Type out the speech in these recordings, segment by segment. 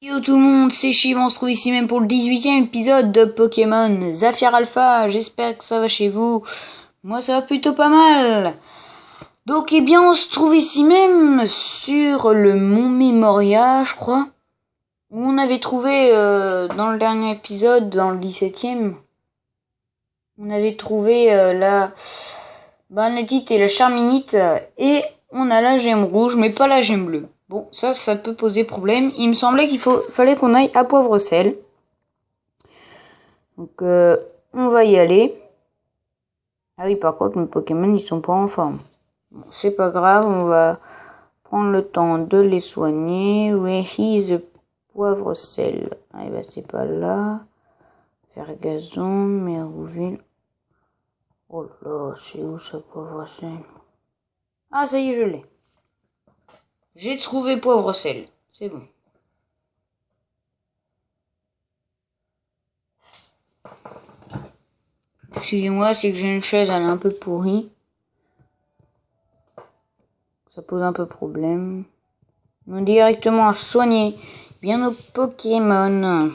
Yo tout le monde, c'est Chiv, on se trouve ici même pour le 18e épisode de Pokémon Zafir Alpha, j'espère que ça va chez vous. Moi ça va plutôt pas mal. Donc on se trouve ici même sur le Mont Memoria, je crois. Où on avait trouvé dans le dernier épisode, dans le 17e, on avait trouvé la Banetite et la Charminite, et on a la gemme rouge mais pas la gemme bleue. Bon, ça peut poser problème. Il me semblait fallait qu'on aille à Poivre-Sel. Donc, on va y aller. Ah oui, par contre, mes Pokémon, ils sont pas en forme. Bon, c'est pas grave, on va prendre le temps de les soigner. Raise Poivre-Sel. Ah, bah, c'est pas là. Vergazon, Mérouville. Oh là, c'est où ça, Poivre-Sel? Ah, ça y est, je l'ai. J'ai trouvé Poivre-Sel. C'est bon. Excusez-moi, c'est que j'ai une chaise, elle est un peu pourrie. Ça pose un peu problème. On va directement soigner bien nos Pokémon.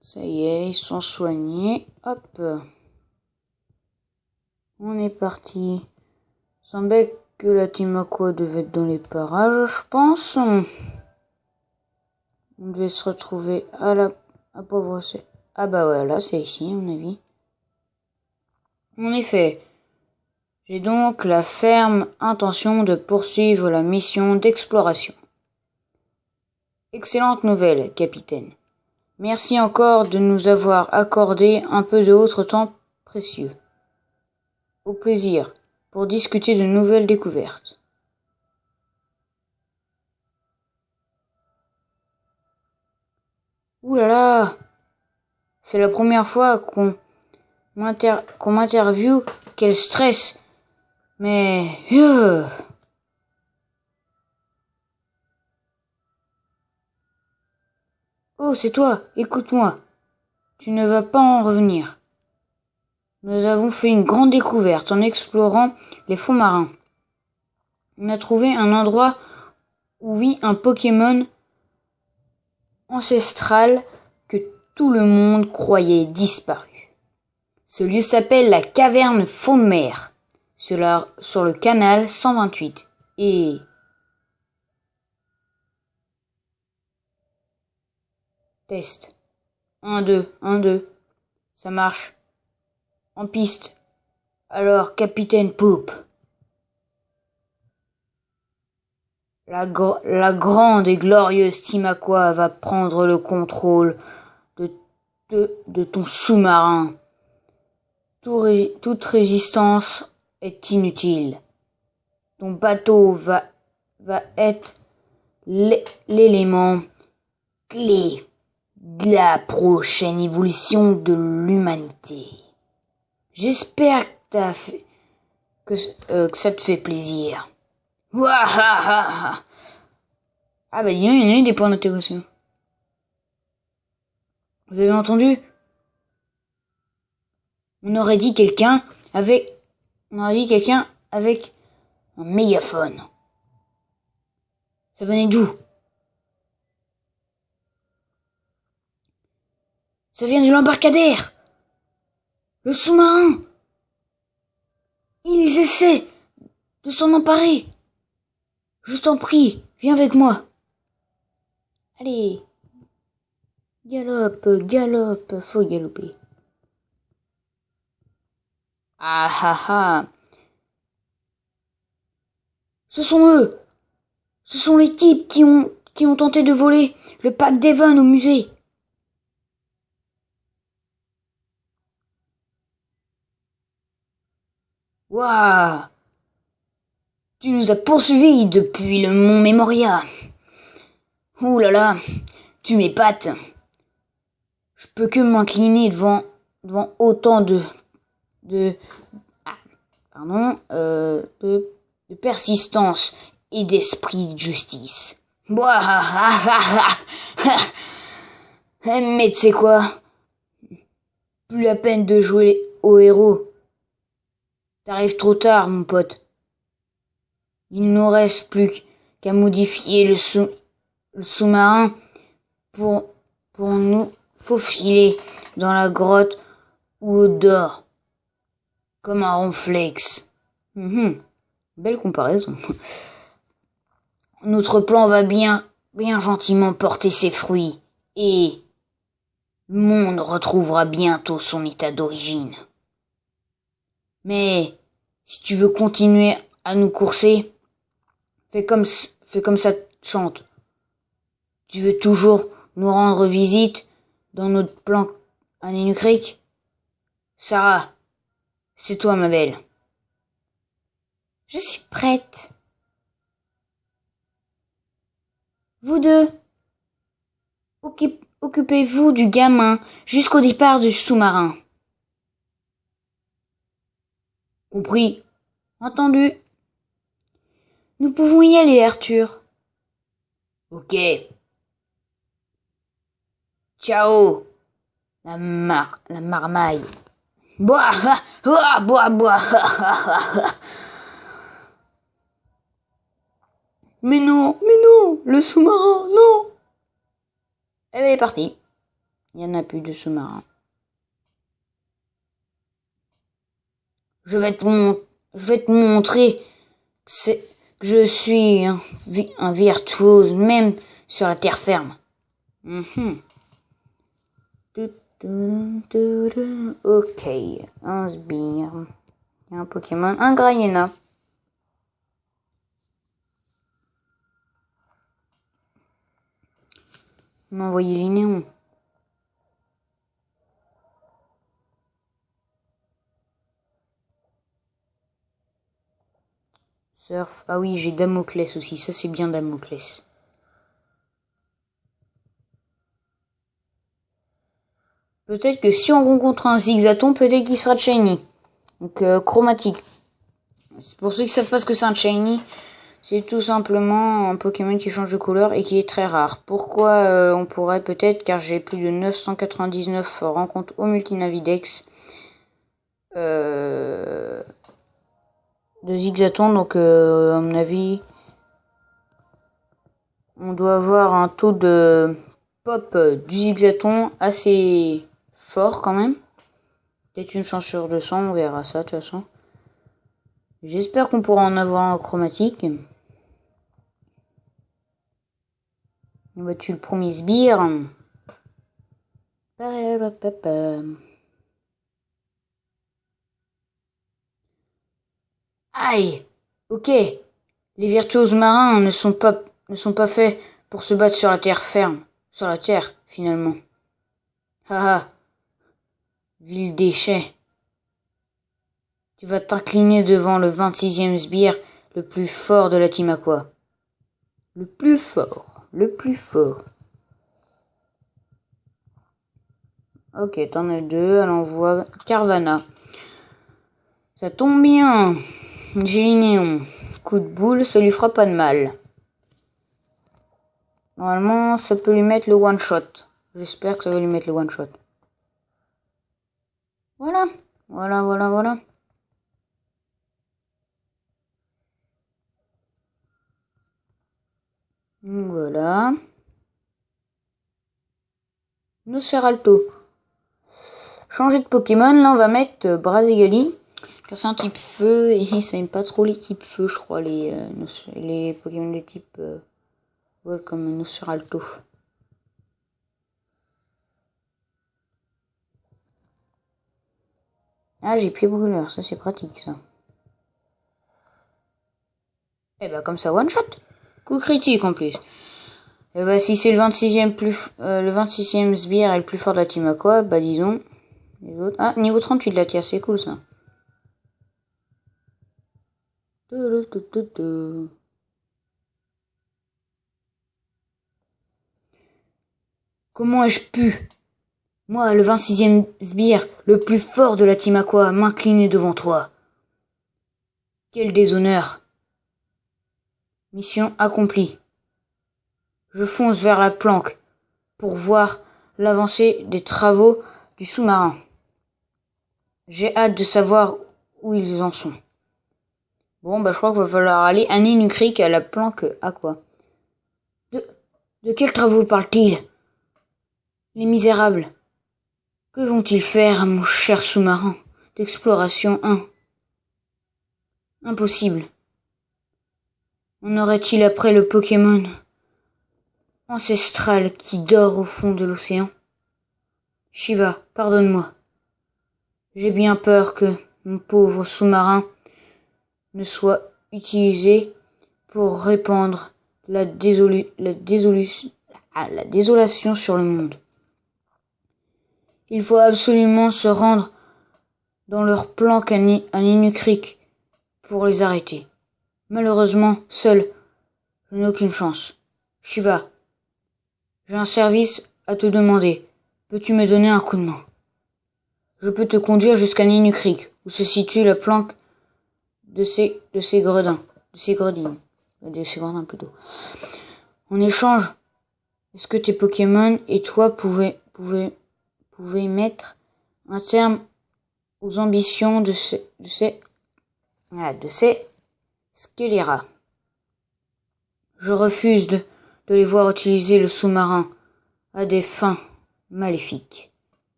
Ça y est, ils sont soignés. Hop. On est parti. Il semblait que la Team Aqua devait être dans les parages, je pense. On devait se retrouver à Poivre-Sel. Ah bah ouais, là c'est ici, à mon avis. En effet, j'ai donc la ferme intention de poursuivre la mission d'exploration. Excellente nouvelle, capitaine. Merci encore de nous avoir accordé un peu de votre temps précieux. Au plaisir, pour discuter de nouvelles découvertes. Ouh là là! C'est la première fois qu'on m'interviewe. Quel stress! Mais... Oh, c'est toi! Écoute-moi. Tu ne vas pas en revenir. Nous avons fait une grande découverte en explorant les fonds marins. On a trouvé un endroit où vit un Pokémon ancestral que tout le monde croyait disparu. Ce lieu s'appelle la caverne Fond de Mer, sur le canal 128. Et... Test. 1, 2, 1, 2. Ça marche. En piste. Alors, capitaine Poop. La grande et glorieuse Team Aqua va prendre le contrôle de ton sous-marin. Toute résistance est inutile. Ton bateau va être l'élément clé de la prochaine évolution de l'humanité. J'espère que ça te fait plaisir. Wahaha. Ah bah dis donc, il y en a eu des points d'intégration. Vous avez entendu? On aurait dit quelqu'un avec un mégaphone. Ça venait d'où? Ça vient de l'embarcadère. Le sous-marin. Ils essaient de s'en emparer. Je t'en prie, viens avec moi. Allez. Galope, faut galoper. Ah ah ah. Ce sont eux. Ce sont les types qui ont tenté de voler le pack d'Evan au musée. Waouh! Tu nous as poursuivis depuis le Mont Memoria. Ouh là là, tu m'épates. Je peux que m'incliner devant autant de persistance et d'esprit de justice. Mais tu sais quoi? Plus la peine de jouer au héros. T'arrives trop tard, mon pote. Il nous reste plus qu'à modifier le sous-marin pour nous faufiler dans la grotte où l'eau dort, comme un ronflex. Belle comparaison. Notre plan va bien gentiment porter ses fruits, et le monde retrouvera bientôt son état d'origine. Mais si tu veux continuer à nous courser, fais comme ça chante. Tu veux toujours nous rendre visite dans notre plan à Ninu Creek? Sarah, c'est toi ma belle. Je suis prête. Vous deux, occupez-vous du gamin jusqu'au départ du sous-marin. Compris. Entendu. Nous pouvons y aller, Arthur. Ok. Ciao, la marmaille. Bois, bois. Mais non, le sous-marin, non. Elle est partie. Il n'y en a plus de sous-marin. Je vais te montrer que je suis un virtuose, même sur la terre ferme. Ok, un sbire, un Pokémon, un Grayena. On m'a envoyé les néons. Surf. Ah oui, j'ai Damoclès aussi. Ça, c'est bien Damoclès. Peut-être que si on rencontre un Zigzaton, peut-être qu'il sera shiny. Donc, chromatique. C'est pour ceux qui savent pas ce que c'est un shiny. C'est tout simplement un Pokémon qui change de couleur et qui est très rare. Pourquoi on pourrait peut-être, car j'ai plus de 999 rencontres au Multinavidex de Zigzaton, donc à mon avis, on doit avoir un taux de pop du Zigzaton assez fort quand même. Peut-être une chance sur 200, on verra ça de toute façon. J'espère qu'on pourra en avoir un chromatique. On va tuer le premier sbire. Aïe. Ok. Les virtuoses marins ne sont pas faits pour se battre sur la terre ferme. Sur la terre, finalement. Haha. Vil déchet. Tu vas t'incliner devant le 26e sbire, le plus fort de la team Aqua. Le plus fort. Ok, t'en as deux, elle envoie Carvana. Ça tombe bien. J'ai les néons. Coup de boule, ça lui fera pas de mal. Normalement, ça peut lui mettre le one shot. J'espère que ça va lui mettre le one shot. Voilà. Voilà. Nosferalto. Changer de Pokémon, là on va mettre Brazigali. Car c'est un type feu et ça aime pas trop les types feu, je crois, les Pokémon de type vol comme Nosferalto. Ah, j'ai pied brûleur, ça c'est pratique ça. Et bah comme ça one shot. Coup critique en plus. Et bah si c'est le 26e sbire est le plus fort de la team Aqua, bah dis donc. Les autres. Ah, niveau 38 de la tier, c'est cool ça. Comment ai-je pu, moi, le 26e sbire, le plus fort de la team Aqua, m'incliner devant toi? Quel déshonneur. Mission accomplie. Je fonce vers la planque pour voir l'avancée des travaux du sous-marin. J'ai hâte de savoir où ils en sont. Bon, bah je crois qu'il va falloir aller à Ninu Creek à la planque aqua. De quels travaux parle-t-il? Les misérables. Que vont-ils faire à mon cher sous-marin d'exploration 1? Impossible. En aurait-il après le Pokémon ancestral qui dort au fond de l'océan? Shiva, pardonne-moi. J'ai bien peur que mon pauvre sous-marin ne soit utilisé pour répandre la désolation sur le monde. Il faut absolument se rendre dans leur planque à Ninu Creek pour les arrêter. Malheureusement, seul, je n'ai aucune chance. Shiva, j'ai un service à te demander. Peux-tu me donner un coup de main? Je peux te conduire jusqu'à Ninu Creek, où se situe la planque de ces gredins plutôt. En échange, est-ce que tes Pokémon et toi pouvez mettre un terme aux ambitions de ces scélérats? Je refuse de les voir utiliser le sous-marin à des fins maléfiques.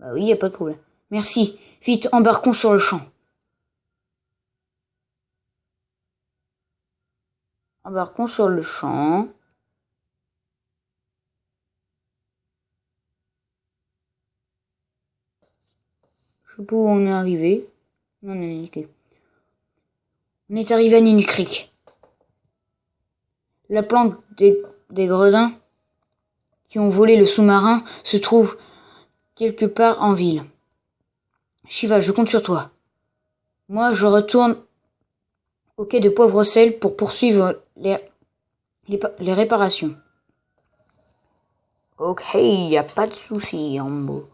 Bah oui, y a pas de problème. Merci. Vite, embarquons sur le champ. Embarquons sur le champ. Je sais pas où on est arrivé. Non, on est arrivé à Ninu Creek. La planque des gredins qui ont volé le sous-marin se trouve quelque part en ville. Shiva, je compte sur toi. Moi, je retourne au quai de Poivre-Sel pour poursuivre les réparations. Ok, y a pas de souci, Rambo.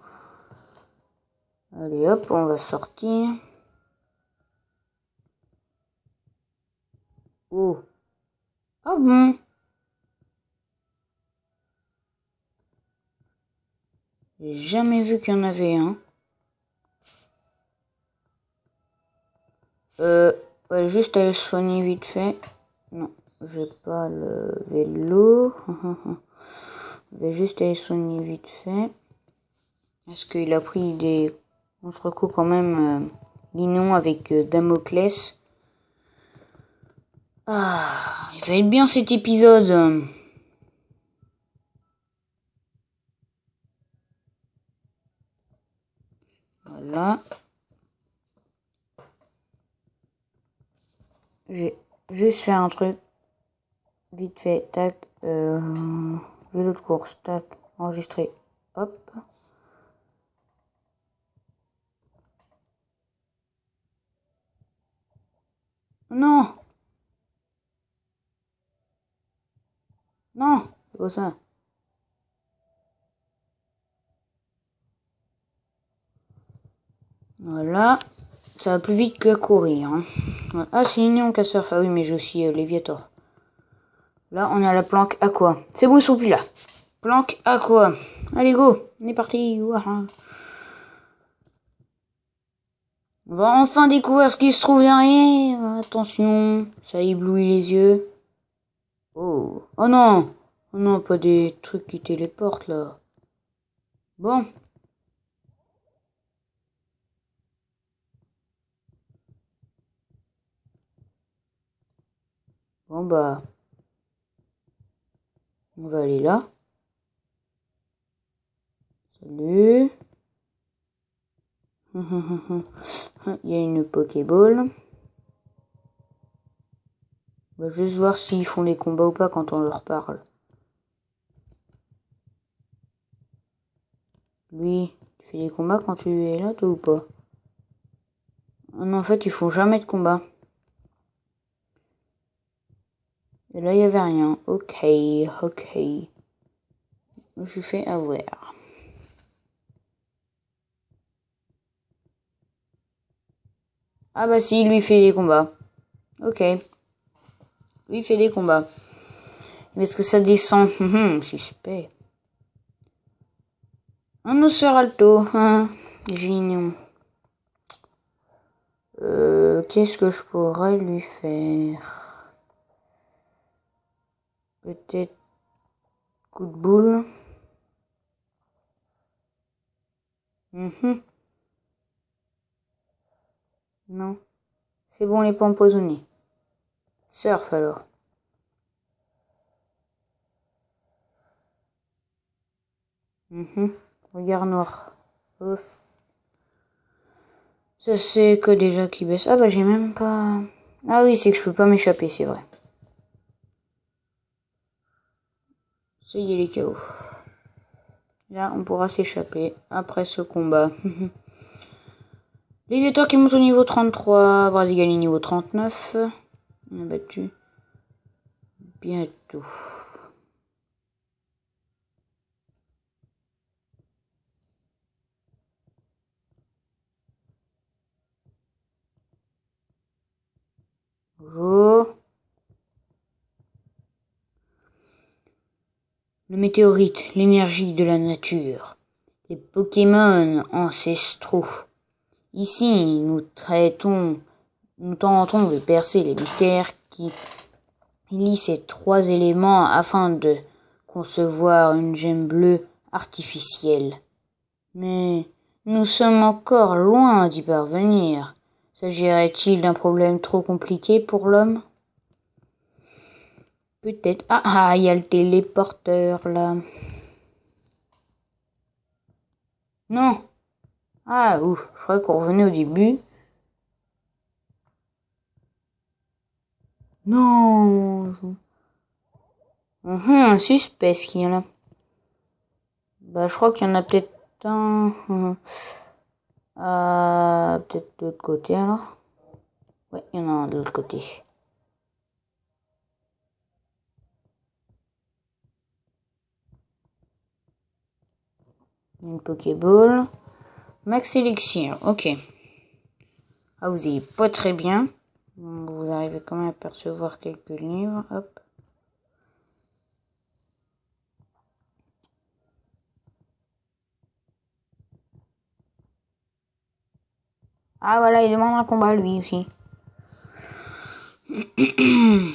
Allez hop, on va sortir. Oh. Ah bon? J'ai jamais vu qu'il y en avait un. Ouais, juste aller se soigner vite fait. Non, j'ai pas le vélo. Je vais juste aller soigner vite fait. Est-ce qu'il a pris des contre-coups quand même Guinon avec Damoclès? Ah, il va être bien cet épisode. Voilà. J'ai juste fait un truc. Vite fait, tac. Vélo de course, tac. Enregistré. Hop. Non! Non! C'est pas ça. Voilà. Ça va plus vite que courir. Hein. Ah, c'est une néon casseur. Ah oui, mais j'ai aussi Léviator. Là, on est à la planque aqua. C'est bon, ils sont plus là. Planque aqua. Allez, go. On est parti. Ouah. On va enfin découvrir ce qui se trouve derrière. Attention, ça éblouit les yeux. Oh. Oh non. Oh non, pas des trucs qui téléportent là. Bon. Bon bah. On va aller là. Salut. Il y a une Pokéball. On va juste voir s'ils font les combats ou pas quand on leur parle. Lui, tu fais des combats quand tu es là, toi ou pas? Non, en fait, ils font jamais de combat. Et là, il y avait rien. Ok. Je fais avoir. Ah bah si, lui fait des combats. Ok. Lui fait des combats. Mais est-ce que ça descend? Suspect. Un osseur alto. Génial. Qu'est-ce que je pourrais lui faire? Peut-être coup de boule. Non. C'est bon, il n'est pas empoisonné. Surf alors. Regard noir. Ouf. Ça c'est que déjà qui baisse. Ah bah j'ai même pas... Ah oui, c'est que je peux pas m'échapper, c'est vrai. Ça y est, les KO. Là, on pourra s'échapper après ce combat. Léviator qui monte au niveau 33. Brasigali niveau 39. On a battu. Bientôt. Bonjour. Le météorite, l'énergie de la nature. Les Pokémon ancestraux. Ici, nous tentons de percer les mystères qui lient ces trois éléments afin de concevoir une gemme bleue artificielle. Mais nous sommes encore loin d'y parvenir. S'agirait-il d'un problème trop compliqué pour l'homme? Peut-être. Ah, il y a le téléporteur là. Non. Ah, ouf, je croyais qu'on revenait au début. Non. Un suspect qu'il y en a. Bah, je crois qu'il y en a peut-être un. Peut-être de l'autre côté alors. Ouais, il y en a un de l'autre côté. Une Pokéball. Max Elixir, ok. Ah, vous y pas très bien. Vous arrivez quand même à percevoir quelques livres. Hop. Ah voilà, il demande un combat lui aussi. Il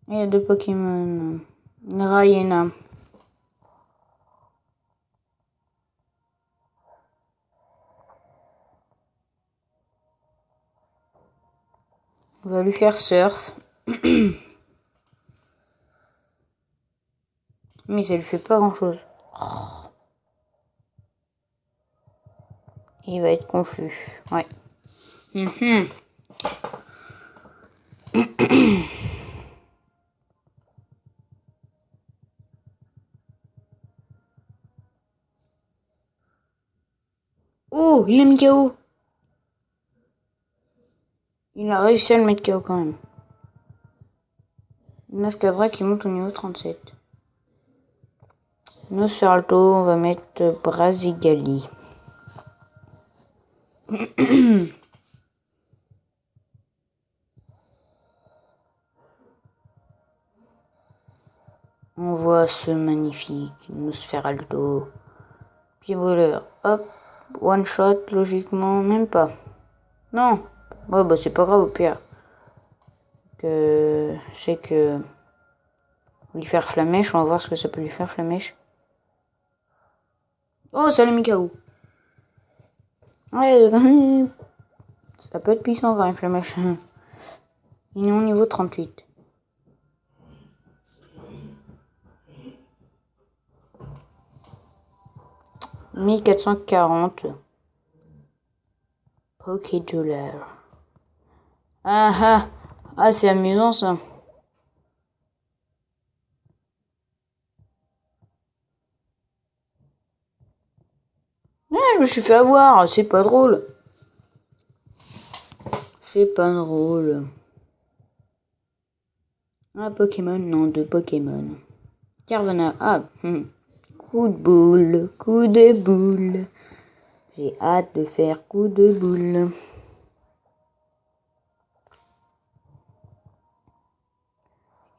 y a deux Pokémon. Rayena. On va lui faire surf. Mais ça lui fait pas grand chose. Il va être confus. Ouais. Oh, il a mis KO. Il a réussi à le mettre KO quand même. Nascadra qui monte au niveau 37. Nosferalto, on va mettre Brasigali. On voit ce magnifique Nosferalto. Pied voleur. Hop. One shot, logiquement. Même pas. Non. Ouais, bah c'est pas grave au pire. Que c'est que lui faire flamèche, on va voir ce que ça peut lui faire flamèche. Oh, ça l'a mis KO. Ouais, ça peut être puissant quand même flamèche. Il est au niveau 38. « 1440. Pokédollar. Ah, c'est amusant ça. Ah, je me suis fait avoir, c'est pas drôle. C'est pas drôle. Un Pokémon, non, deux Pokémon. Carvana, coup de boule, coup de boule. J'ai hâte de faire coup de boule.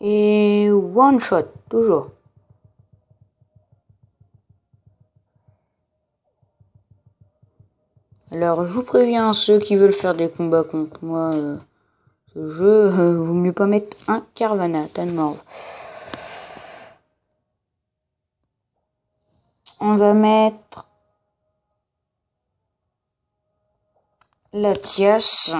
Et one shot, toujours. Alors, je vous préviens, ceux qui veulent faire des combats contre moi, ce jeu, vaut mieux pas mettre un Carvanha, t'as de mort. On va mettre Latias.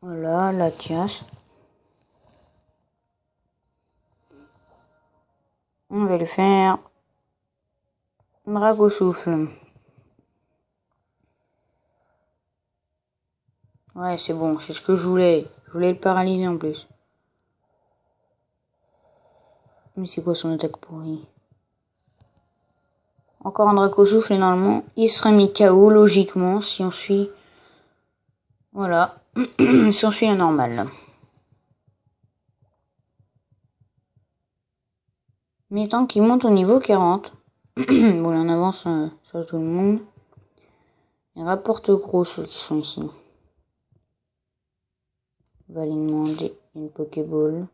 Voilà, Latias. On va le faire Dracosouffle. Ouais, c'est bon, c'est ce que je voulais. Je voulais le paralyser en plus. Mais c'est quoi son attaque pourrie? Encore un Dracosouffle et normalement, il serait mis KO logiquement si on suit. Voilà. Si on suit la normale. Mais tant qu'il monte au niveau 40. Bon, là, on avance sur tout le monde. Il rapporte gros ceux qui sont ici. On va lui demander une Pokéball.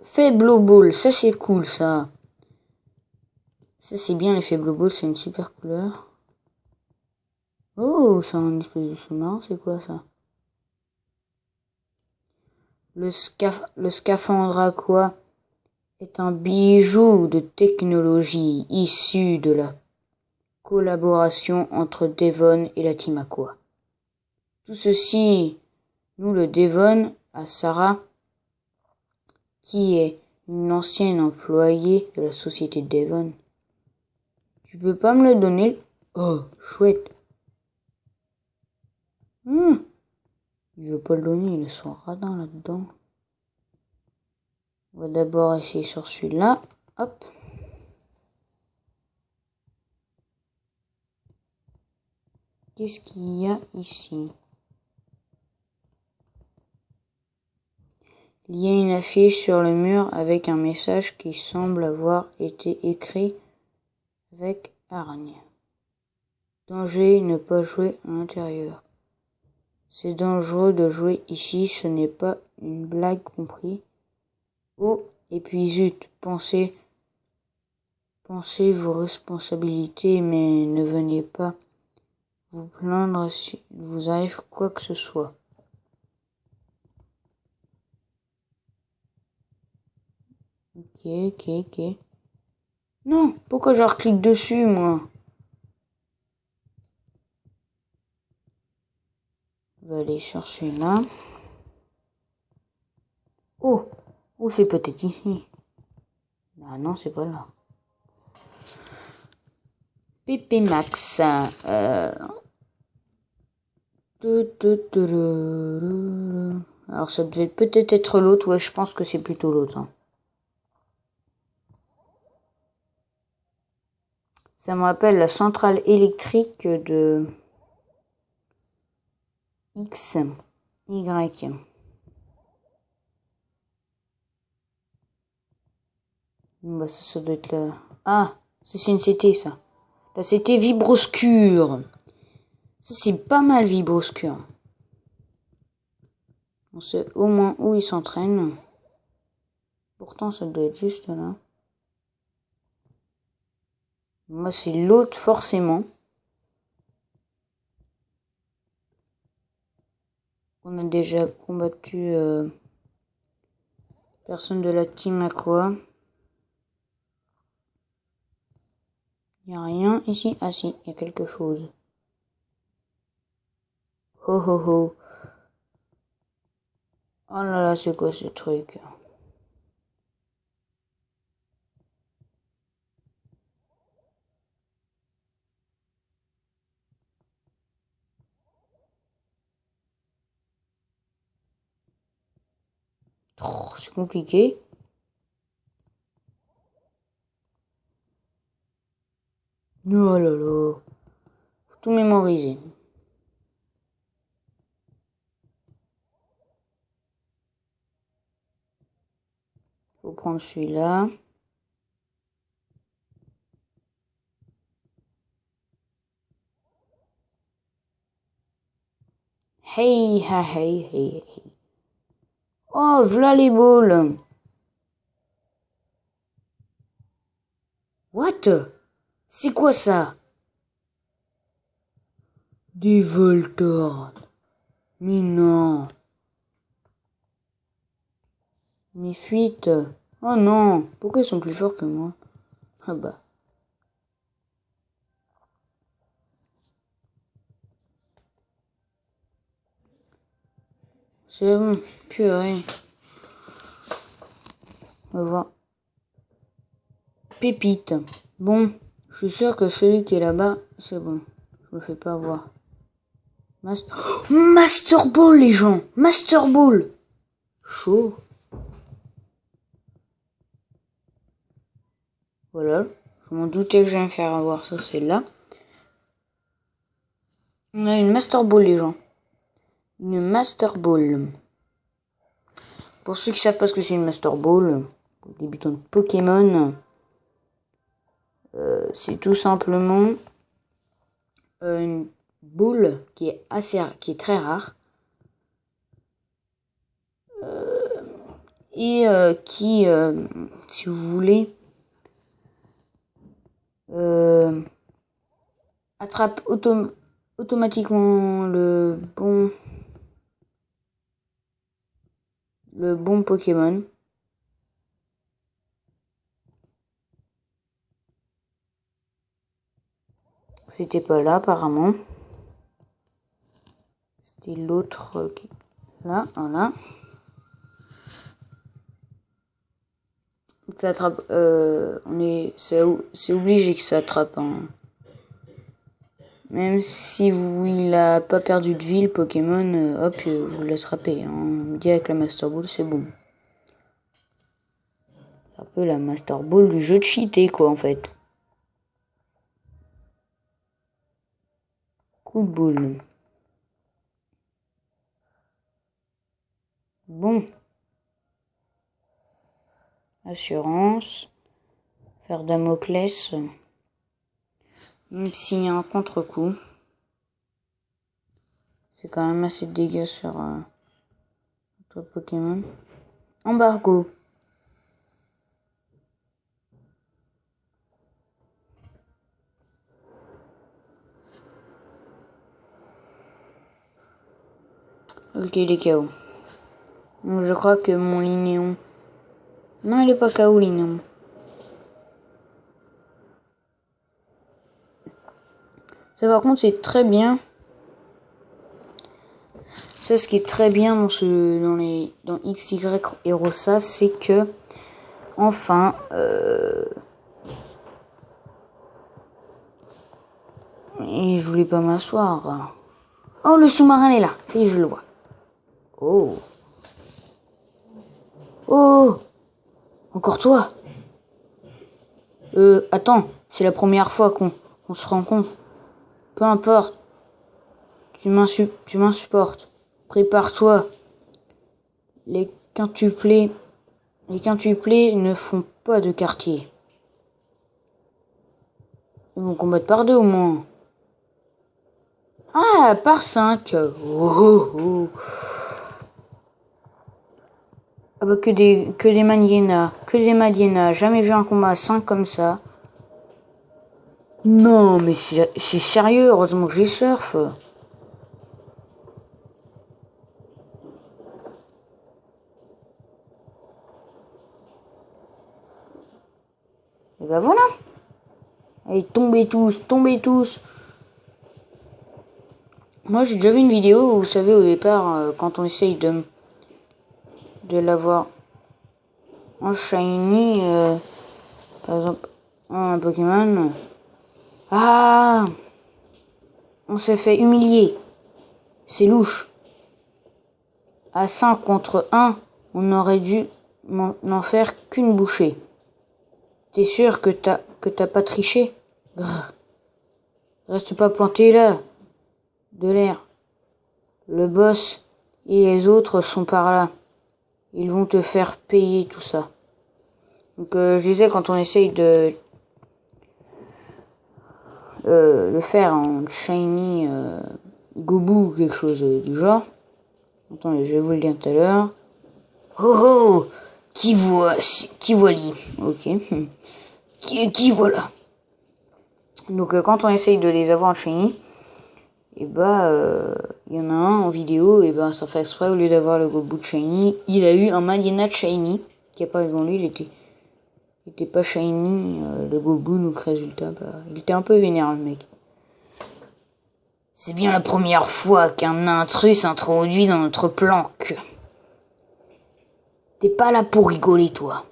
Faible Ball, ça c'est cool ça. Ça c'est bien les Faible Ball, c'est une super couleur. Oh, c'est un espèce de sous-marin, c'est quoi ça? Le scaphandre aqua est un bijou de technologie issu de la collaboration entre Devon et la Team Aqua. Tout ceci, nous le Devon à Sarah, qui est une ancienne employée de la société Devon. Tu peux pas me le donner? Oh, chouette. Il veut pas le donner, il est son radin là-dedans. On va d'abord essayer sur celui-là. Hop. Qu'est-ce qu'il y a ici? Il y a une affiche sur le mur avec un message qui semble avoir été écrit avec hargne. Danger, ne pas jouer à l'intérieur. C'est dangereux de jouer ici, ce n'est pas une blague compris. Oh, et puis zut, pensez vos responsabilités, mais ne venez pas vous plaindre si vous arrive quoi que ce soit. Ok. Non, pourquoi je reclique dessus, moi? On va aller sur celui-là. Oh, c'est peut-être ici. Ah non, c'est pas là. Pépé Max. Alors ça devait peut-être être l'autre. Ouais, je pense que c'est plutôt l'autre. Hein. Ça me rappelle la centrale électrique de X, Y. Bah ça doit être là. Ah, c'est une CT ça. La CT Vibroscure. Ça c'est pas mal Vibroscure. On sait au moins où il s'entraîne. Pourtant ça doit être juste là. Moi c'est l'autre forcément. On a déjà combattu personne de la team Aqua. Il n'y a rien ici. Ah si, il y a quelque chose. Ho ho ho. Oh là là, c'est quoi ce truc? Oh, c'est compliqué. Oh là là. Faut tout mémoriser. Faut prendre celui-là. Hey. Oh, v'là les balles. What? C'est quoi ça? Des Voltorb. Mais non. Mes fuites. Oh non. Pourquoi ils sont plus forts que moi? Ah bah. C'est bon. Purée. On va voir. Pépite. Bon. Je suis sûr que celui qui est là-bas, c'est bon. Je me fais pas avoir. Master Ball, les gens. Master Ball. Chaud. Voilà. Je m'en doutais que j'allais me faire avoir ça, c'est là. On a une Master Ball, les gens. Une Master Ball. Pour ceux qui savent pas ce que c'est une Master Ball, pour les débutants de Pokémon, c'est tout simplement une boule qui est très rare et qui, si vous voulez, attrape automatiquement le bon Pokémon. C'était pas là apparemment. C'était l'autre qui... Là, voilà. Ça attrape... c'est obligé que ça attrape. Hein. Même si il a pas perdu de vie, le Pokémon, hop, vous l'attrapez. Hein. Direct la Master Ball, c'est bon. C'est un peu la Master Ball du jeu de cheaté, quoi, en fait. Coup de boule. Bon. Assurance. Faire Damoclès. Même s'il y a un contre-coup. C'est quand même assez de dégâts sur notre Pokémon. Embargo. Ok, il est KO. Donc, je crois que mon Linéon... Non, il est pas KO, Linéon. Ça, par contre, c'est très bien. Ça, ce qui est très bien dans XY et Rossa, c'est que... Enfin... Et je voulais pas m'asseoir. Oh, le sous-marin est là. Ça y est, je le vois. Oh. Oh. Encore toi. Attends. C'est la première fois qu'on se rencontre. Peu importe. Tu m'insupportes. Prépare-toi. Les quintuplés ne font pas de quartier. Ils vont combattre par 2 au moins. Ah, par 5. Oh. Ah bah que des Maliena. Jamais vu un combat à 5 comme ça. Non, mais c'est sérieux. Heureusement que j'ai surf. Et bah voilà. Allez, tombez tous. Moi, j'ai déjà vu une vidéo où, vous savez, au départ, quand on essaye de l'avoir en shiny, par exemple, un Pokémon. Ah, on s'est fait humilier. C'est louche. À 5 contre 1, on aurait dû n'en faire qu'une bouchée. T'es sûr que t'as pas triché? Grrr. Reste pas planté là. De l'air. Le boss et les autres sont par là. Ils vont te faire payer tout ça. Donc je disais, quand on essaye de faire en shiny goubou ou quelque chose du genre. Attendez, je vais vous le dire tout à l'heure. Oh oh, qui voit lui. Ok. Qui voilà. Donc quand on essaye de les avoir en shiny, et il y en a un en vidéo, et ça fait exprès, au lieu d'avoir le bout de shiny, il a eu un Malinat shiny, qui a pas devant lui, il était pas shiny, le Gobu, donc résultat, il était un peu vénère le mec. C'est bien la première fois qu'un intrus s'introduit dans notre planque. T'es pas là pour rigoler, toi.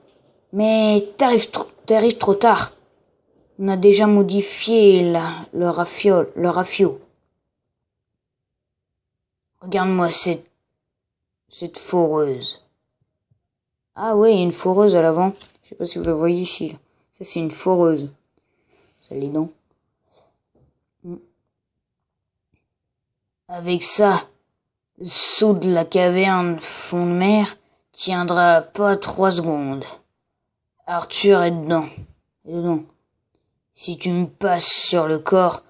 Mais t'arrives trop tard. On a déjà modifié le rafio. Regarde-moi cette foreuse. Ah ouais, il y a une foreuse à l'avant. Je sais pas si vous la voyez ici. Ça, c'est une foreuse. Ça les dents. Avec ça, le saut de la caverne fond de mer tiendra pas 3 secondes. Arthur est dedans. Si tu me passes sur le corps,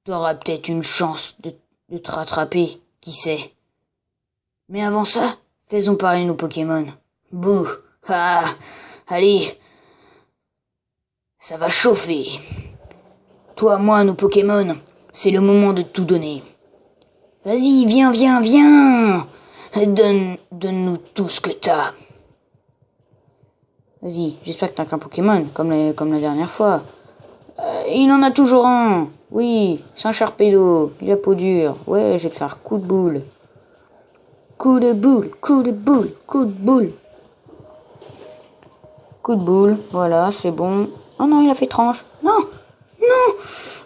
t'auras peut-être une chance de te rattraper, qui sait. Mais avant ça, faisons parler nos Pokémon. Bouh. Ah. Allez. Ça va chauffer. Toi, moi, nos Pokémon, c'est le moment de tout donner. Vas-y, viens. Donne-nous tout ce que t'as. Vas-y, j'espère que t'as qu'un Pokémon, comme la dernière fois. Il en a toujours un. Oui, c'est un Sharpedo. Il a peau dure. Ouais, je vais te faire coup de boule. Coup de boule. Coup de boule, voilà, c'est bon. Oh non, il a fait tranche.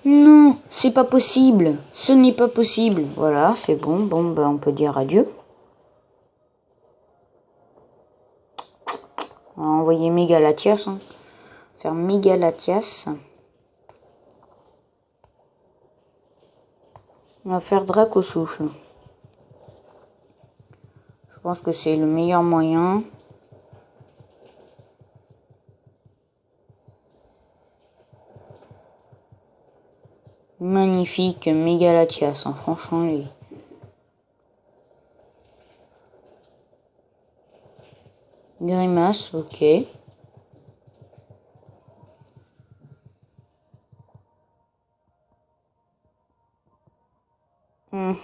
Non, c'est pas possible. Ce n'est pas possible. Voilà, c'est bon. Bon, on peut dire adieu. On va envoyer Mégalatias. Faire Mégalatias. On va faire Dracosouffle. Je pense que c'est le meilleur moyen. Magnifique Mégalatias, franchement. Grimace, ok. On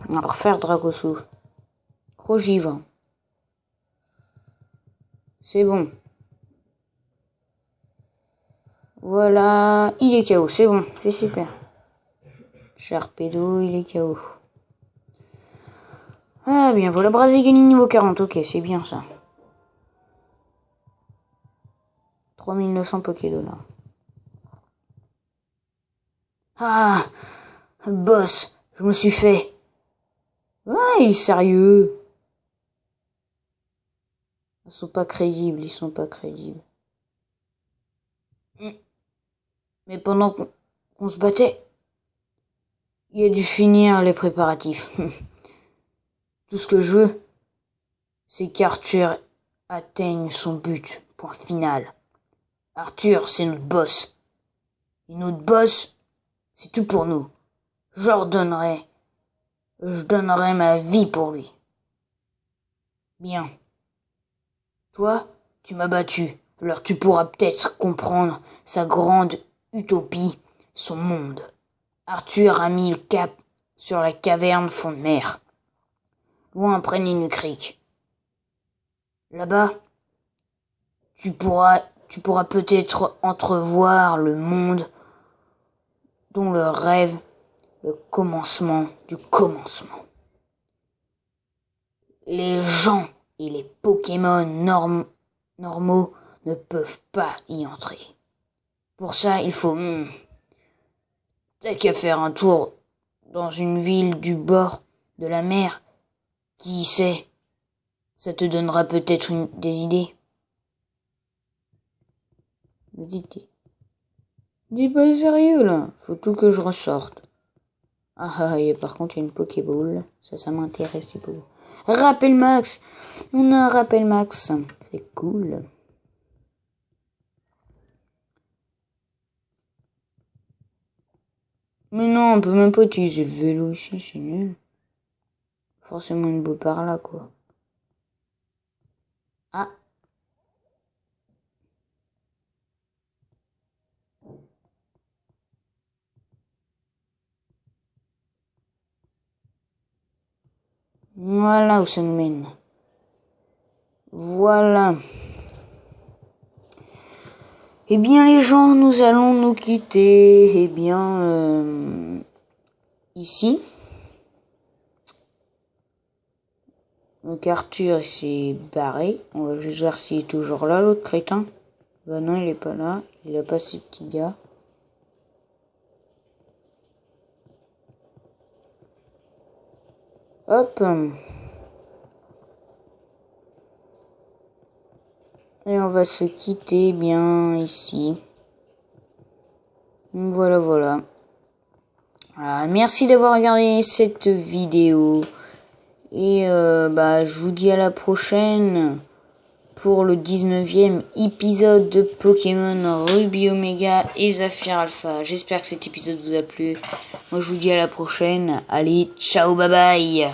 va refaire Dracosouffle. Crogivre. C'est bon. Voilà, il est KO, c'est bon, c'est super. Sharpedo, il est KO. Ah bien, voilà Brazigani niveau 40, ok, c'est bien ça. 3900 Pokédollars. Ah, boss, je me suis fait. Ouais, il est sérieux. Ils sont pas crédibles. Mais pendant qu'on se battait, il a dû finir les préparatifs. Tout ce que je veux, c'est qu'Arthur atteigne son but. Point final. Arthur, c'est notre boss. Et notre boss, c'est tout pour nous. Je donnerai ma vie pour lui. Bien. Toi, tu m'as battu. Alors tu pourras peut-être comprendre sa grande utopie, son monde. Arthur a mis le cap sur la caverne fond de mer, loin près d'une crique. Là-bas, tu pourras peut-être entrevoir le monde dont le rêve, le commencement du commencement. Les gens et les Pokémon normaux ne peuvent pas y entrer. Pour ça, il faut... T'as qu'à faire un tour dans une ville du bord de la mer. Qui sait, ça te donnera peut-être des idées. Des idées. Dis pas sérieux là, faut tout que je ressorte. Et par contre il y a une Pokéball, ça m'intéresse les Pokéballs. Rappel max, on a un rappel max, c'est cool. Mais non, on peut même pas utiliser le vélo ici, c'est nul. Forcément une boule par là, quoi. Ah. Voilà où ça nous mène. Voilà. Eh bien les gens, nous allons nous quitter. Eh bien, ici. Donc Arthur s'est barré. On va juste voir s'il est toujours là, l'autre crétin. Bah non, il est pas là. Il a pas ses petits gars. Hop. Et on va se quitter bien ici. Voilà, voilà. Merci d'avoir regardé cette vidéo. Et je vous dis à la prochaine pour le 19e épisode de Pokémon Ruby Omega et Saphir Alpha. J'espère que cet épisode vous a plu. Moi je vous dis à la prochaine. Allez, ciao, bye bye.